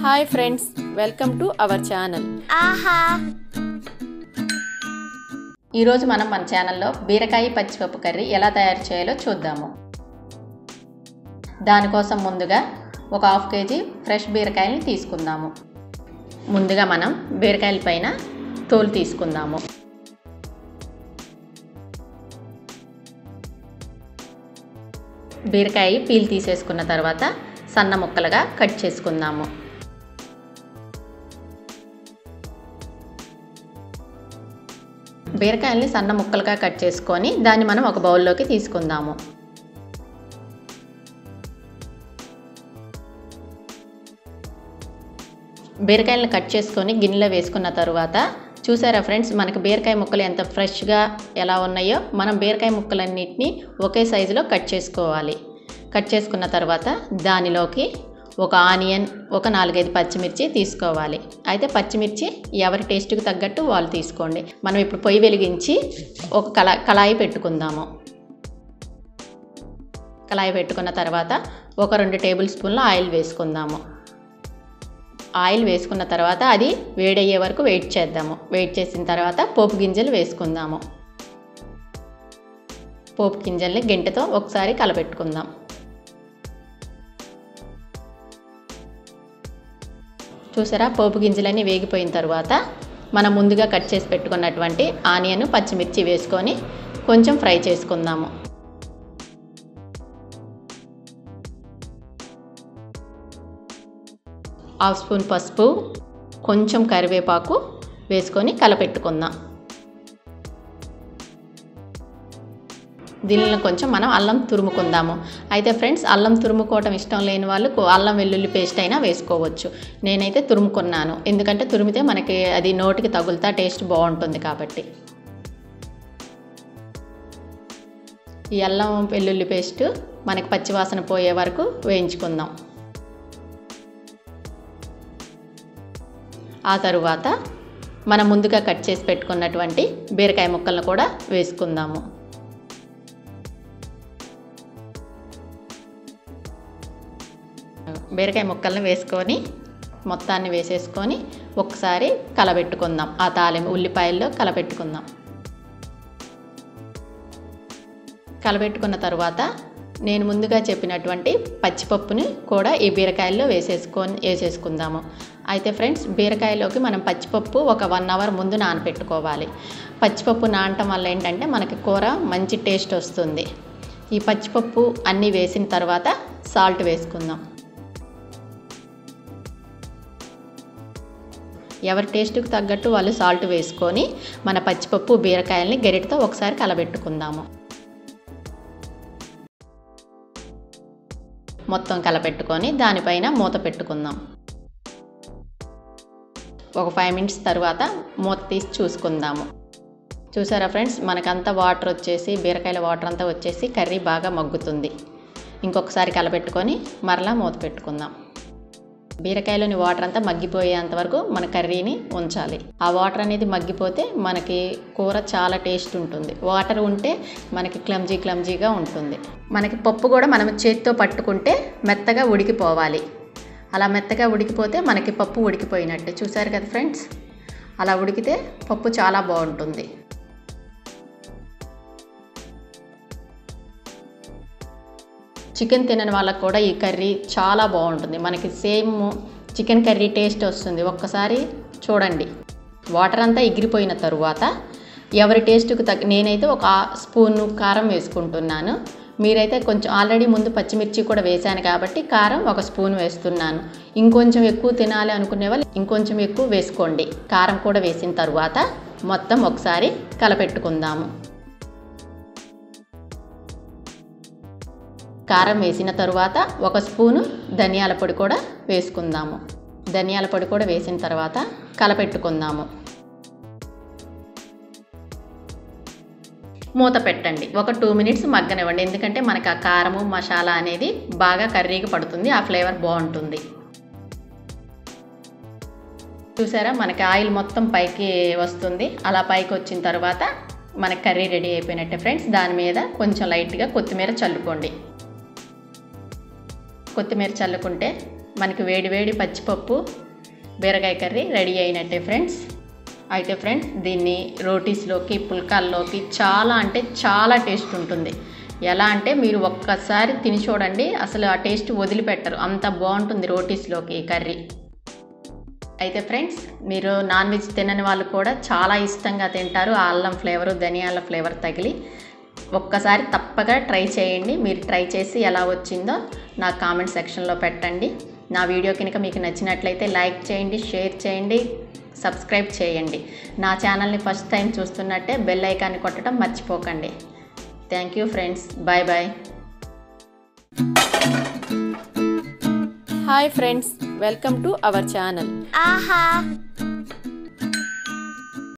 Hi friends, welcome to our channel ఆహా. ఈరోజు మనం మన ఛానల్లో బీరకాయ పచ్చిపప్పు కర్రీ ఎలా తయారు చేయాలో చూద్దాము. దానికోసం ముందుగా ఒక హాఫ్ కేజీ ఫ్రెష్ బీరకాయలని తీసుకుందాము. ముందుగా మనం బీరకాయల పైన తోలు తీసుకుందాము. బీరకాయ పీల్ తీసేసుకున్న తర్వాత సన్న ముక్కలుగా కట్ చేసుకుందాము. బీరకాయల్ని సన్న ముక్కలుగా కట్ చేసుకొని దాన్ని మనం ఒక బౌల్లోకి తీసుకుందాము. బీరకాయలను కట్ చేసుకొని గిన్నెలో వేసుకున్న తర్వాత చూసారా ఫ్రెండ్స్, మనకి బీరకాయ ముక్కలు ఎంత ఫ్రెష్గా ఎలా ఉన్నాయో మనం బీరకాయ ముక్కలన్నిటినీ ఒకే సైజులో కట్ చేసుకోవాలి. కట్ చేసుకున్న తర్వాత దానిలోకి ఒక ఆనియన్, ఒక 4-5 పచ్చిమిర్చి తీసుకోవాలి. అయితే పచ్చిమిర్చి ఎవరి టేస్ట్కి తగ్గట్టు వాళ్ళు తీసుకోండి. మనం ఇప్పుడు పొయ్యి వెలిగించి ఒక కళాయి పెట్టుకుందాము. కళాయి పెట్టుకున్న తర్వాత ఒక 2 టేబుల్ స్పూన్ల ఆయిల్ వేసుకుందాము. ఆయిల్ వేసుకున్న తర్వాత అది వేడయ్యే వరకు వెయిట్ చేద్దాము. వెయిట్ చేసిన తర్వాత పోపు గింజలు వేసుకుందాము. పోపు గింజల్ని గెంటెతో ఒకసారి కలపెట్టుకుందాం. చూసారా, పోపు గింజలన్నీ వేగిపోయిన తర్వాత మనం ముందుగా కట్ చేసి పెట్టుకున్నటువంటి ఆనియన్, పచ్చిమిర్చి వేసుకొని కొంచెం ఫ్రై చేసుకుందాము. హాఫ్ స్పూన్ పసుపు, కొంచెం కరివేపాకు వేసుకొని కలపెట్టుకుందాం. దీనిలో కొంచెం మనం అల్లం తురుముకుందాము. అయితే ఫ్రెండ్స్, అల్లం తురుముకోవటం ఇష్టం లేని వాళ్ళు అల్లం వెల్లుల్లి పేస్ట్ అయినా వేసుకోవచ్చు. నేనైతే తురుముకున్నాను, ఎందుకంటే తురిమితే మనకి అది నోటికి తగులుతా టేస్ట్ బాగుంటుంది కాబట్టి. ఈ అల్లం వెల్లుల్లి పేస్ట్ మనకి పచ్చివాసన పోయే వరకు వేయించుకుందాం. ఆ తరువాత మనం ముందుగా కట్ చేసి పెట్టుకున్నటువంటి బీరకాయ ముక్కలను కూడా వేసుకుందాము. బీరకాయ ముక్కలను వేసుకొని మొత్తాన్ని వేసేసుకొని ఒకసారి కలబెట్టుకుందాం. ఆ తాలింపు ఉల్లిపాయల్లో కలబెట్టుకుందాం. కలబెట్టుకున్న తర్వాత నేను ముందుగా చెప్పినటువంటి పచ్చిపప్పుని కూడా ఈ బీరకాయల్లో వేసేసుకుందాము. అయితే ఫ్రెండ్స్, బీరకాయలోకి మనం పచ్చిపప్పు ఒక 1 అవర్ ముందు నానబెట్టుకోవాలి. పచ్చిపప్పు నానటం వల్ల ఏంటంటే మనకి కూర మంచి టేస్ట్ వస్తుంది. ఈ పచ్చిపప్పు అన్నీ వేసిన తర్వాత సాల్ట్ వేసుకుందాం. ఎవరి టేస్ట్కి తగ్గట్టు వాళ్ళు సాల్ట్ వేసుకొని మన పచ్చిపప్పు బీరకాయల్ని గరిటతో ఒకసారి కలబెట్టుకుందాము. మొత్తం కలపెట్టుకొని దానిపైన మూత పెట్టుకుందాం. ఒక 5 మినిట్స్ తర్వాత మూత తీసి చూసుకుందాము. చూసారా ఫ్రెండ్స్, మనకంతా వాటర్ వచ్చేసి బీరకాయల వాటర్ అంతా వచ్చేసి కర్రీ బాగా మగ్గుతుంది. ఇంకొకసారి కలపెట్టుకొని మరలా మూత పెట్టుకుందాం. బీరకాయలోని వాటర్ అంతా మగ్గిపోయేంత వరకు మన కర్రీని ఉంచాలి. ఆ వాటర్ అనేది మగ్గిపోతే మనకి కూర చాలా టేస్ట్ ఉంటుంది. వాటర్ ఉంటే మనకి క్లమ్జీగా ఉంటుంది. మనకి పప్పు కూడా మనం చేతితో పట్టుకుంటే మెత్తగా ఉడికిపోవాలి. అలా మెత్తగా ఉడికిపోతే మనకి పప్పు ఉడికిపోయినట్టే. చూసారు కదా ఫ్రెండ్స్, అలా ఉడికితే పప్పు చాలా బాగుంటుంది. చికెన్ తినని వాళ్ళకు కూడా ఈ కర్రీ చాలా బాగుంటుంది. మనకి సేమ్ చికెన్ కర్రీ టేస్ట్ వస్తుంది. ఒక్కసారి చూడండి. వాటర్ అంతా ఎగిరిపోయిన తరువాత ఎవరి టేస్ట్కి నేనైతే ఒక స్పూను కారం వేసుకుంటున్నాను. మీరైతే కొంచెం ఆల్రెడీ ముందు పచ్చిమిర్చి కూడా వేశాను కాబట్టి కారం 1 స్పూన్ వేస్తున్నాను. ఇంకొంచెం ఎక్కువ తినాలి అనుకునే వాళ్ళు ఇంకొంచెం ఎక్కువ వేసుకోండి. కారం కూడా వేసిన తరువాత మొత్తం ఒకసారి కలపెట్టుకుందాము. కారం వేసిన తరువాత 1 స్పూను ధనియాల పొడి కూడా వేసుకుందాము. ధనియాల పొడి కూడా వేసిన తర్వాత కలపెట్టుకుందాము. మూత పెట్టండి. ఒక 2 మినిట్స్ మగ్గనివ్వండి. ఎందుకంటే మనకు ఆ కారము మసాలా అనేది బాగా కర్రీకి పడుతుంది. ఆ ఫ్లేవర్ బాగుంటుంది. చూసారా, మనకి ఆయిల్ మొత్తం పైకి వస్తుంది. అలా పైకి వచ్చిన తర్వాత మనకి కర్రీ రెడీ అయిపోయినట్టే ఫ్రెండ్స్. దాని మీద కొంచెం లైట్గా కొత్తిమీర చల్లుకోండి. కొత్తిమీర చల్లుకుంటే మనకి వేడి పచ్చిపప్పు బీరకాయ కర్రీ రెడీ అయినట్టే ఫ్రెండ్స్. అయితే ఫ్రెండ్స్ దీన్ని రోటీస్లోకి పుల్కాల్లోకి చాలా అంటే చాలా టేస్ట్ ఉంటుంది. ఎలా అంటే మీరు ఒక్కసారి తిని చూడండి, అసలు ఆ టేస్ట్ వదిలిపెట్టరు, అంత బాగుంటుంది రోటీస్లోకి ఈ కర్రీ. అయితే ఫ్రెండ్స్ మీరు నాన్ వెజ్ తినని వాళ్ళు కూడా చాలా ఇష్టంగా తింటారు. ఆ అల్లం ఫ్లేవరు ధనియాల ఫ్లేవర్ తగిలి. ఒక్కసారి తప్పక ట్రై చేయండి. మీరు ట్రై చేసి ఎలా వచ్చిందో నాకు కామెంట్ సెక్షన్లో పెట్టండి. నా వీడియో కనుక మీకు నచ్చినట్లయితే లైక్ చేయండి, షేర్ చేయండి, సబ్స్క్రైబ్ చేయండి. నా ఛానల్ని ఫస్ట్ టైం చూస్తున్నట్టే బెల్ ఐకాన్ని కొట్టడం మర్చిపోకండి. Thank you friends. Bye bye. Hi friends, welcome to our channel. Aaha.